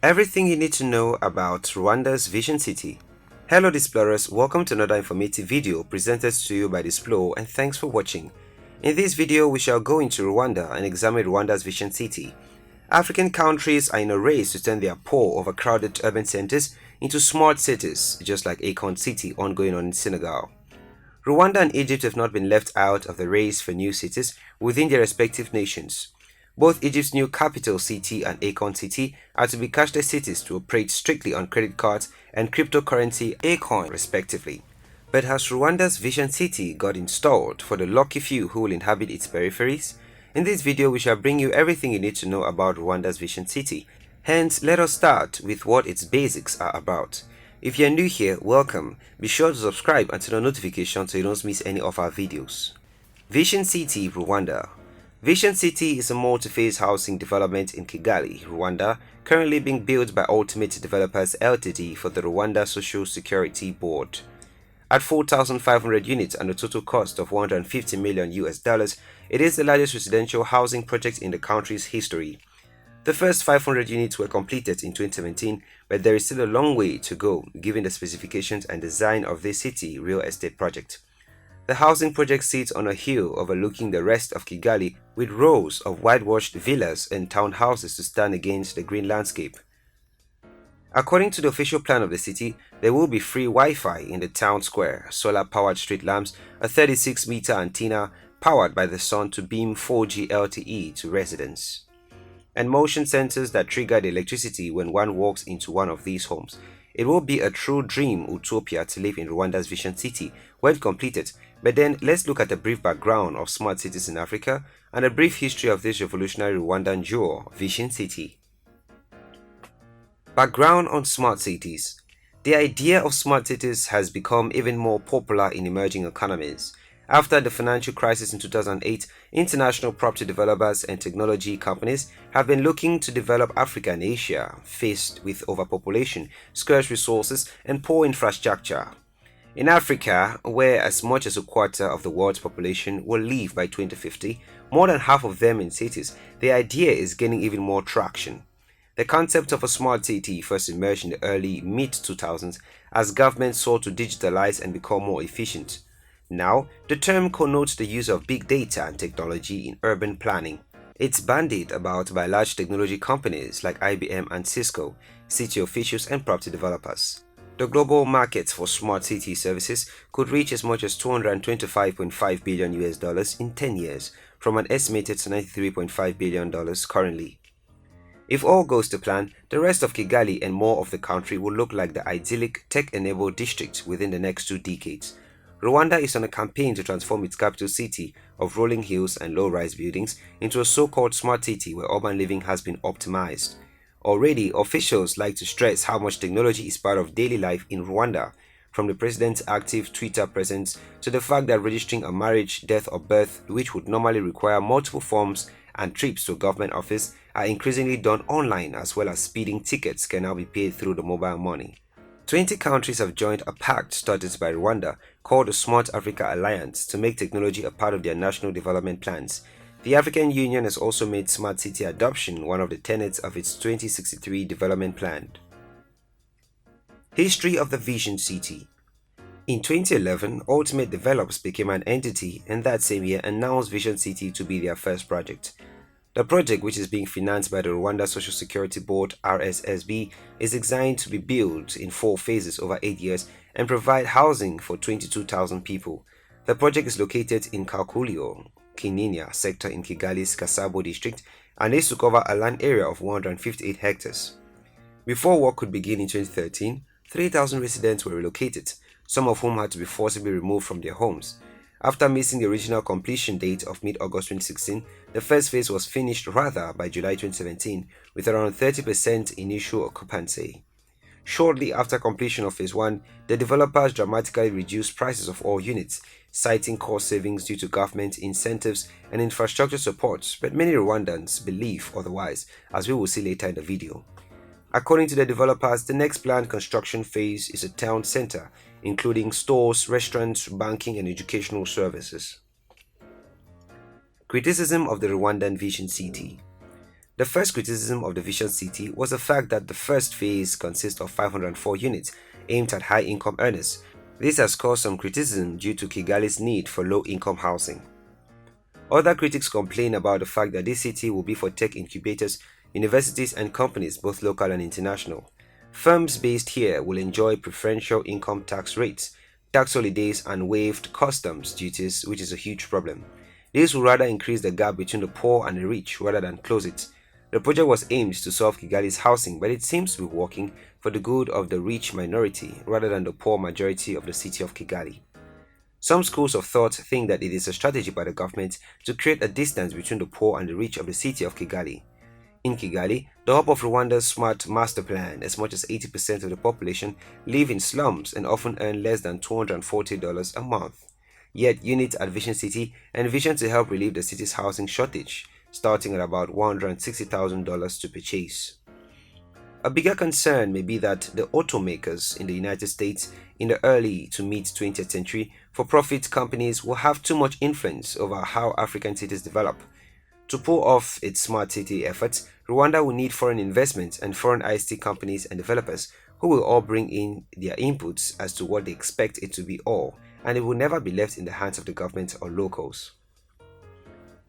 Everything you need to know about Rwanda's Vision City. Hello Explorers, welcome to another informative video presented to you by Displo, and thanks for watching. In this video, we shall go into Rwanda and examine Rwanda's Vision City. African countries are in a race to turn their poor, overcrowded urban centers into smart cities, just like Akon City ongoing on in Senegal. Rwanda and Egypt have not been left out of the race for new cities within their respective nations. Both Egypt's new capital city and Akon City are to be cashless cities to operate strictly on credit cards and cryptocurrency Akon respectively. But has Rwanda's Vision City got installed for the lucky few who will inhabit its peripheries? In this video, we shall bring you everything you need to know about Rwanda's Vision City. Hence, let us start with what its basics are about. If you are new here, welcome. Be sure to subscribe and turn on notifications so you don't miss any of our videos. Vision City, Rwanda. Vision City is a multi-phase housing development in Kigali, Rwanda, currently being built by Ultimate Developers LTD for the Rwanda Social Security Board. At 4,500 units and a total cost of $150 million, it is the largest residential housing project in the country's history. The first 500 units were completed in 2017, but there is still a long way to go given the specifications and design of this city real estate project. The housing project sits on a hill overlooking the rest of Kigali with rows of whitewashed villas and townhouses to stand against the green landscape. According to the official plan of the city, there will be free Wi-Fi in the town square, solar-powered street lamps, a 36-meter antenna powered by the sun to beam 4G LTE to residents, and motion sensors that trigger the electricity when one walks into one of these homes. It will be a true dream utopia to live in Rwanda's Vision City when completed, but then let's look at a brief background of smart cities in Africa and a brief history of this revolutionary Rwandan jewel, Vision City. Background on smart cities. The idea of smart cities has become even more popular in emerging economies. After the financial crisis in 2008, international property developers and technology companies have been looking to develop Africa and Asia, faced with overpopulation, scarce resources, and poor infrastructure. In Africa, where as much as a quarter of the world's population will live by 2050, more than half of them in cities, the idea is gaining even more traction. The concept of a smart city first emerged in the early mid-2000s as governments sought to digitalize and become more efficient. Now, the term connotes the use of big data and technology in urban planning. It's bandied about by large technology companies like IBM and Cisco, city officials and property developers. The global market for smart city services could reach as much as $225.5 billion in 10 years, from an estimated $93.5 billion currently. If all goes to plan, the rest of Kigali and more of the country will look like the idyllic tech-enabled district within the next 2 decades. Rwanda is on a campaign to transform its capital city of rolling hills and low-rise buildings into a so-called smart city where urban living has been optimized. Already, officials like to stress how much technology is part of daily life in Rwanda, from the president's active Twitter presence to the fact that registering a marriage, death or birth, which would normally require multiple forms and trips to a government office, are increasingly done online, as well as speeding tickets can now be paid through the mobile money. 20 countries have joined a pact started by Rwanda called the Smart Africa Alliance to make technology a part of their national development plans. The African Union has also made smart city adoption one of the tenets of its 2063 development plan. History of the Vision City. In 2011, Ultimate Developers became an entity and that same year announced Vision City to be their first project. The project, which is being financed by the Rwanda Social Security Board (RSSB), is designed to be built in 4 phases over 8 years and provide housing for 22,000 people. The project is located in Kakulio, Kinyinya sector in Kigali's Kasabo district and is to cover a land area of 158 hectares. Before work could begin in 2013, 3,000 residents were relocated, some of whom had to be forcibly removed from their homes. After missing the original completion date of mid-August 2016, the first phase was finished rather by July 2017 with around 30% initial occupancy. Shortly after completion of phase 1, the developers dramatically reduced prices of all units, citing cost savings due to government incentives and infrastructure support, but many Rwandans believe otherwise, as we will see later in the video. According to the developers, the next planned construction phase is a town center, including stores, restaurants, banking, and educational services. Criticism of the Rwandan Vision City. The first criticism of the Vision City was the fact that the first phase consists of 504 units aimed at high-income earners. This has caused some criticism due to Kigali's need for low-income housing. Other critics complain about the fact that this city will be for tech incubators, universities and companies both local and international. Firms based here will enjoy preferential income tax rates, tax holidays and waived customs duties, which is a huge problem. This will rather increase the gap between the poor and the rich rather than close it. The project was aimed to solve Kigali's housing, but it seems to be working for the good of the rich minority rather than the poor majority of the city of Kigali. Some schools of thought think that it is a strategy by the government to create a distance between the poor and the rich of the city of Kigali. In Kigali, the hub of Rwanda's smart master plan, as much as 80% of the population live in slums and often earn less than $240 a month. Yet units at Vision City envision to help relieve the city's housing shortage, starting at about $160,000 to purchase. A bigger concern may be that the automakers in the United States in the early to mid 20th century for-profit companies will have too much influence over how African cities develop. To pull off its smart city efforts, Rwanda will need foreign investment and foreign ICT companies and developers who will all bring in their inputs as to what they expect it to be all, and it will never be left in the hands of the government or locals.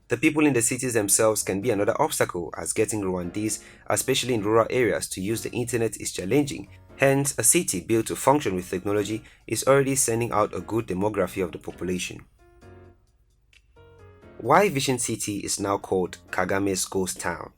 The people in the cities themselves can be another obstacle, as getting Rwandese, especially in rural areas, to use the internet is challenging. Hence, a city built to function with technology is already sending out a good demography of the population. Why Vision City is now called Kagame's Ghost Town.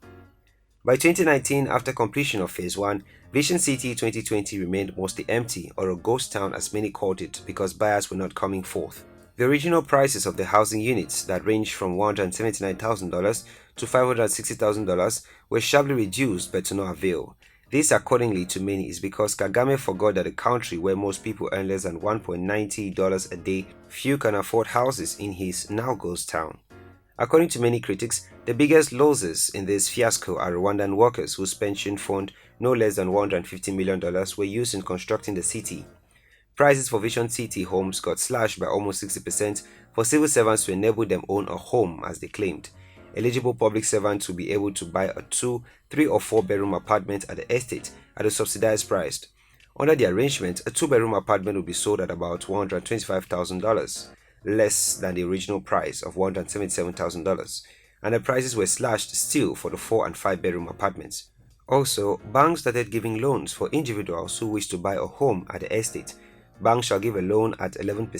By 2019, after completion of Phase 1, Vision City 2020 remained mostly empty, or a ghost town as many called it, because buyers were not coming forth. The original prices of the housing units that ranged from $179,000 to $560,000 were sharply reduced but to no avail. This, accordingly to many, is because Kagame forgot that a country where most people earn less than $1.90 a day, few can afford houses in his now ghost town. According to many critics, the biggest losers in this fiasco are Rwandan workers whose pension fund, no less than $150 million, were used in constructing the city. Prices for Vision City homes got slashed by almost 60% for civil servants to enable them own a home, as they claimed. Eligible public servants will be able to buy a 2, 3 or 4 bedroom apartment at the estate at a subsidized price. Under the arrangement, a 2-bedroom apartment will be sold at about $125,000, less than the original price of $177,000, and the prices were slashed still for the 4 and 5-bedroom apartments. Also, banks started giving loans for individuals who wish to buy a home at the estate. Banks shall give a loan at 11%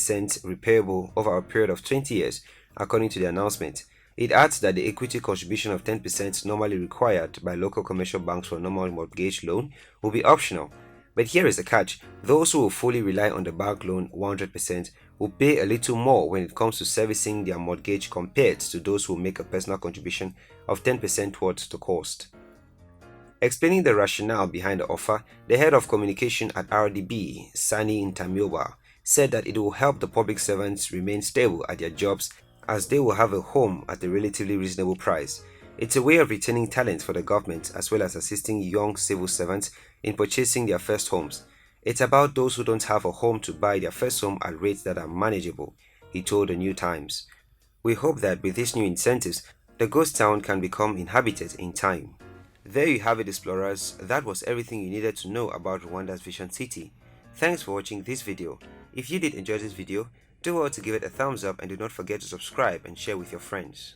repayable over a period of 20 years, according to the announcement. It adds that the equity contribution of 10% normally required by local commercial banks for a normal mortgage loan will be optional. But here is the catch: those who will fully rely on the bank loan 100% will pay a little more when it comes to servicing their mortgage compared to those who make a personal contribution of 10% towards the cost. Explaining the rationale behind the offer, the head of communication at RDB, Sani Ntamyoba, said that it will help the public servants remain stable at their jobs as they will have a home at a relatively reasonable price. It's a way of retaining talent for the government as well as assisting young civil servants in purchasing their first homes. It's about those who don't have a home to buy their first home at rates that are manageable, he told the New Times. We hope that with these new incentives, the ghost town can become inhabited in time. There you have it, explorers. That was everything you needed to know about Rwanda's Vision City. Thanks for watching this video. If you did enjoy this video, do well to give it a thumbs up and do not forget to subscribe and share with your friends.